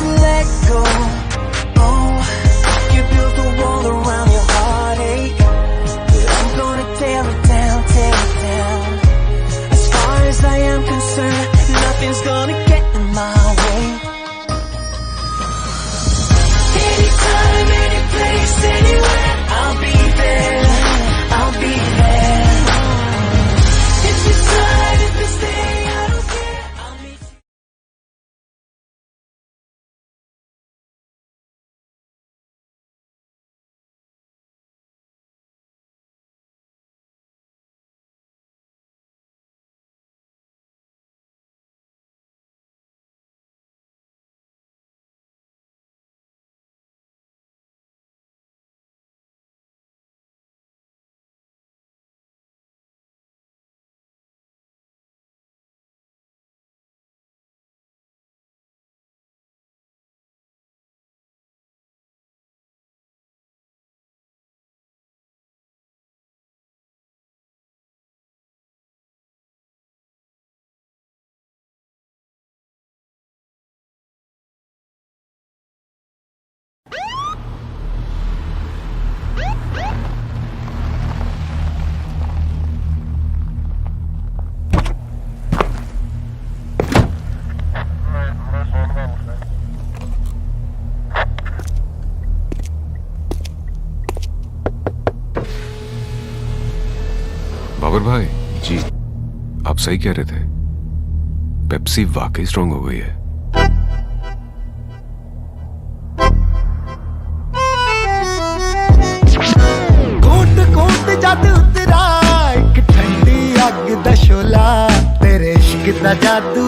to let go. Oh, you built a wall around your heartache, but I'm gonna tear it down, tear it down. As far as I am concerned, nothing's gonna get in my way. Anytime, any place, anywhere, I'll be there, I'll be there. If you decide, if you stay, I don't care, I'll meet you. Babar भाई जी, आप सही कह रहे थे, Pepsi वाकई strong हो गई है। घूट घूट जद उतरा एक ठंडी अग दा शोला, तेरे इश्क दा जादू